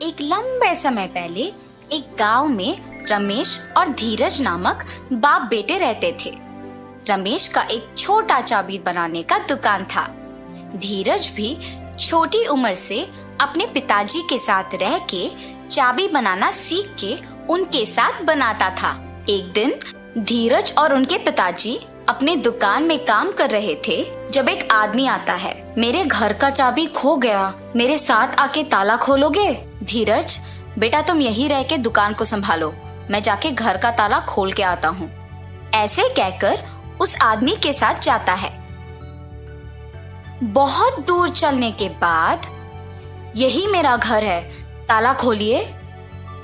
एक लंबे समय पहले एक गांव में रमेश और धीरज नामक बाप बेटे रहते थे। रमेश का एक छोटा चाबी बनाने का दुकान था। धीरज भी छोटी उम्र से अपने पिताजी के साथ रह के चाबी बनाना सीख के उनके साथ बनाता था। एक दिन धीरज और उनके पिताजी अपने दुकान में काम कर रहे थे जब एक आदमी आता है। मेरे घर का चाबी खो गया, मेरे साथ आके ताला खोलोगे? धीरज, बेटा तुम यहीं रह के दुकान को संभालो, मैं जाके घर का ताला खोल के आता हूँ। ऐसे कहकर उस आदमी के साथ जाता है। बहुत दूर चलने के बाद, यही मेरा घर है, ताला खोलिए।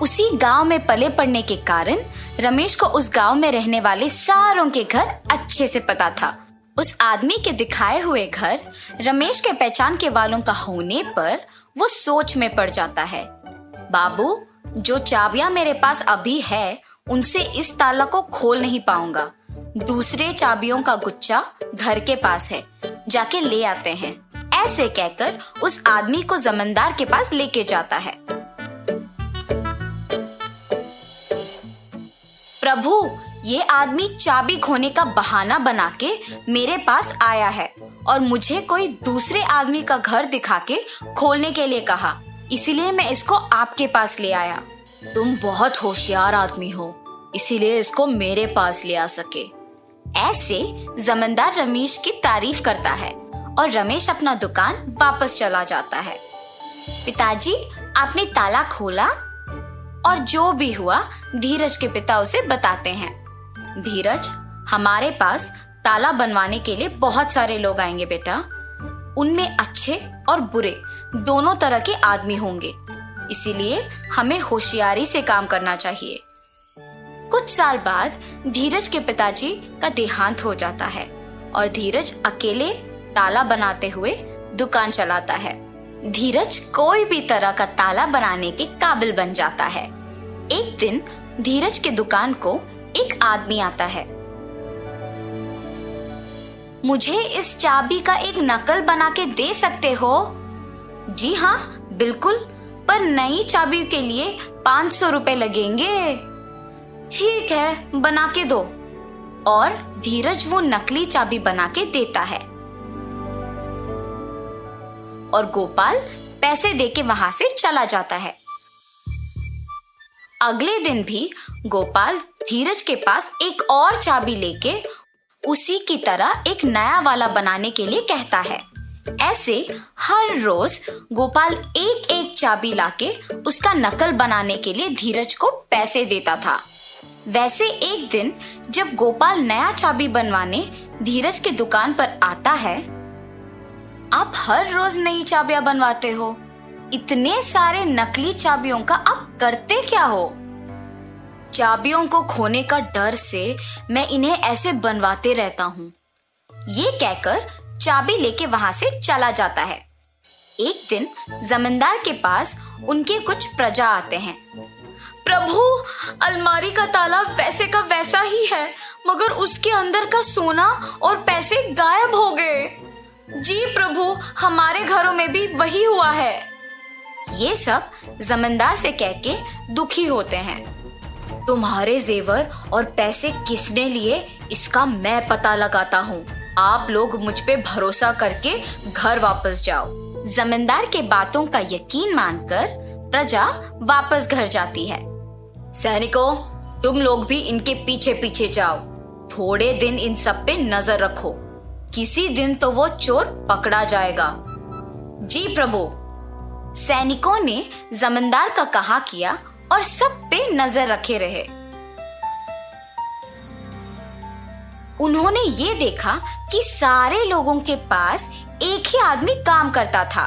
उसी गांव में पले पड़ने के कारण रमेश को उस गांव में रहने वाले सारों के घर अच्छे से पता था। उस आदमी के दिखाए हुए घर रमेश के पहचान के वालों का होने पर वो सोच में पड़ जाता है। बाबू, जो चाबियां मेरे पास अभी है उनसे इस ताला को खोल नहीं पाऊंगा। दूसरे चाबियों का गुच्छा घर के पास है, जाके ले आते हैं। ऐसे कहकर उस आदमी को जमींदार के पास लेके जाता है। प्रभु, ये आदमी चाबी खोने का बहाना बना के मेरे पास आया है और मुझे कोई दूसरे आदमी का घर दिखा के खोलने के लिए कहा, इसीलिए मैं इसको आपके पास ले आया। तुम बहुत होशियार आदमी हो, इसीलिए इसको मेरे पास ले आ सके। ऐसे जमींदार रमेश की तारीफ करता है और रमेश अपना दुकान वापस चला जाता है। पिताजी, आपने ताला खोला? और जो भी हुआ धीरज के पिता उसे बताते हैं। धीरज, हमारे पास ताला बनवाने के लिए बहुत सारे लोग आएंगे बेटा। उनमें अच्छे और बुरे दोनों तरह के आदमी होंगे, इसीलिए हमें होशियारी से काम करना चाहिए। कुछ साल बाद धीरज के पिताजी का देहांत हो जाता है और धीरज अकेले ताला बनाते हुए दुकान चलाता है। धीरज कोई भी तरह का ताला बनाने के काबिल बन जाता है। एक दिन धीरज के दुकान को एक आदमी आता है। मुझे इस चाबी का एक नकल बना के दे सकते हो? जी हाँ, बिल्कुल, पर नई चाबी के लिए 500 रुपए लगेंगे। ठीक है, बना के दो। और धीरज वो नकली चाबी बना के देता है और गोपाल पैसे देके वहां से चला जाता है। अगले दिन भी गोपाल धीरज के पास एक और चाबी लेके उसी की तरह एक नया वाला बनाने के लिए कहता है। ऐसे हर रोज गोपाल एक एक चाबी लाके उसका नकल बनाने के लिए धीरज को पैसे देता था। वैसे एक दिन जब गोपाल नया चाबी बनवाने धीरज के दुकान पर आता है। आप हर रोज नई चाबियां बनवाते हो, इतने सारे नकली चाबियों का आप करते क्या हो? चाबियों को खोने का डर से मैं इन्हें ऐसे बनवाते रहता हूँ। ये कहकर चाबी लेके वहां से चला जाता है। एक दिन जमींदार के पास उनके कुछ प्रजा आते हैं। प्रभु, अलमारी का ताला वैसे का वैसा ही है, मगर उसके अंदर का सोना और पैसे गायब हो गए। जी प्रभु, हमारे घरों में भी वही हुआ है। ये सब जमींदार से कह के दुखी होते हैं। तुम्हारे जेवर और पैसे किसने लिए, इसका मैं पता लगाता हूँ। आप लोग मुझ पे भरोसा करके घर वापस जाओ। जमींदार के बातों का यकीन मानकर प्रजा वापस घर जाती है। सैनिकों, तुम लोग भी इनके पीछे पीछे जाओ। थोड़े दिन इन सब पे नजर रखो, किसी दिन तो वो चोर पकड़ा जाएगा। जी प्रभु। सैनिकों ने जमींदार का कहा किया और सब पे नजर रखे रहे। उन्होंने ये देखा कि सारे लोगों के पास एक ही आदमी काम करता था।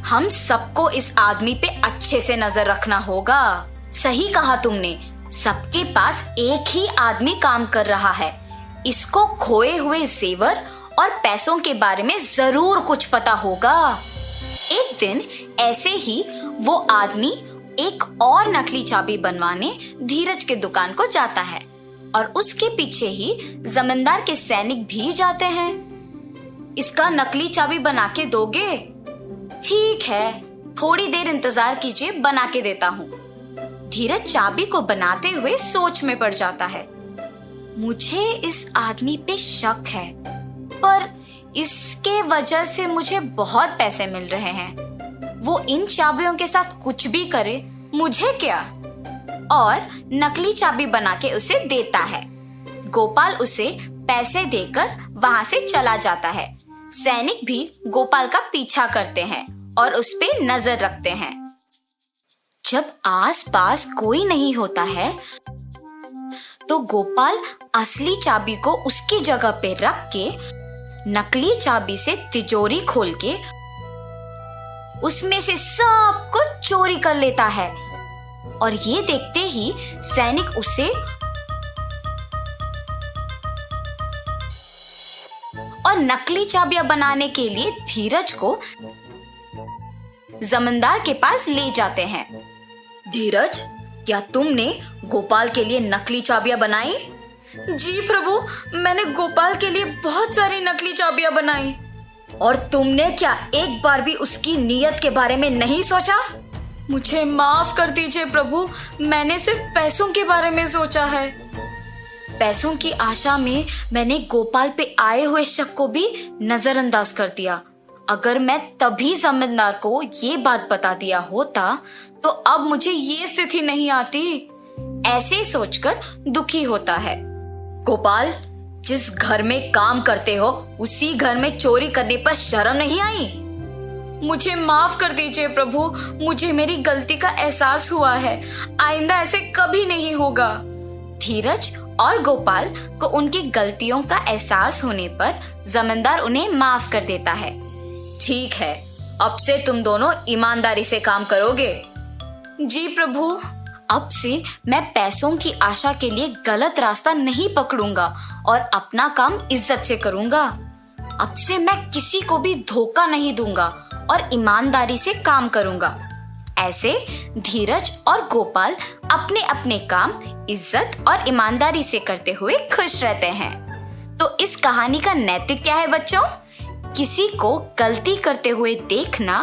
हम सबको इस आदमी पे अच्छे से नजर रखना होगा। सही कहा तुमने, सबके पास एक ही आदमी काम कर रहा है। इसको खोए हुए जेवर और पैसों के बारे में जरूर कुछ पता होगा। एक दिन ऐसे ही वो आदमी एक और नकली चाबी बनवाने धीरज के दुकान को जाता है और उसके पीछे ही जमींदार के सैनिक भी जाते हैं। इसका नकली चाबी बना के दोगे? ठीक है, थोड़ी देर इंतजार कीजिए, बना के देता हूँ। धीरज चाबी को बनाते हुए सोच में पड़ जाता है। मुझे इस आदमी पे शक है, पर इसके वजह से मुझे बहुत पैसे मिल रहे हैं। वो इन चाबियों के साथ कुछ भी करे, मुझे क्या। और नकली चाबी बना के उसे देता है। गोपाल उसे पैसे देकर वहां से चला जाता है। सैनिक भी गोपाल का पीछा करते हैं और उस पे नजर रखते हैं। जब आसपास कोई नहीं होता है तो गोपाल असली चाबी को उसकी जगह पे रख के नकली चाबी से तिजोरी खोल के उसमें से सब कुछ चोरी कर लेता है। और ये देखते ही सैनिक उसे और नकली चाबियां बनाने के लिए धीरज को जमींदार के पास ले जाते हैं। धीरज, क्या तुमने गोपाल के लिए नकली चाबियां बनाई? जी प्रभु, मैंने गोपाल के लिए बहुत सारी नकली चाबियां बनाई। और तुमने क्या एक बार भी उसकी नीयत के बारे में नहीं सोचा? मुझे माफ कर दीजिए प्रभु, मैंने सिर्फ पैसों के बारे में सोचा है। पैसों की आशा में मैंने गोपाल पे आए हुए शक को भी नजरअंदाज कर दिया। अगर मैं तभी जमींदार को ये बात बता दिया होता तो अब मुझे ये स्थिति नहीं आती। ऐसे सोचकर दुखी होता है। गोपाल, जिस घर में काम करते हो उसी घर में चोरी करने पर शर्म नहीं आई? मुझे माफ कर दीजिए प्रभु, मुझे मेरी गलती का एहसास हुआ है। आइंदा ऐसे कभी नहीं होगा। धीरज और गोपाल को उनकी गलतियों का एहसास होने पर जमींदार उन्हें माफ कर देता है। ठीक है, अब से तुम दोनों ईमानदारी से काम करोगे। जी प्रभु, अब से मैं पैसों की आशा के लिए गलत रास्ता नहीं पकड़ूंगा और अपना काम इज्जत से करूंगा। अब से मैं किसी को भी धोखा नहीं दूंगा और ईमानदारी से काम करूंगा। ऐसे धीरज और गोपाल अपने अपने काम इज्जत और ईमानदारी से करते हुए खुश रहते हैं। तो इस कहानी का नैतिक क्या है बच्चों? किसी को गलती करते हुए देखना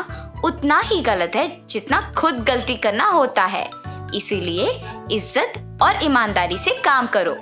उतना ही गलत है जितना खुद गलती करना होता है। इसीलिए इज्जत और ईमानदारी से काम करो।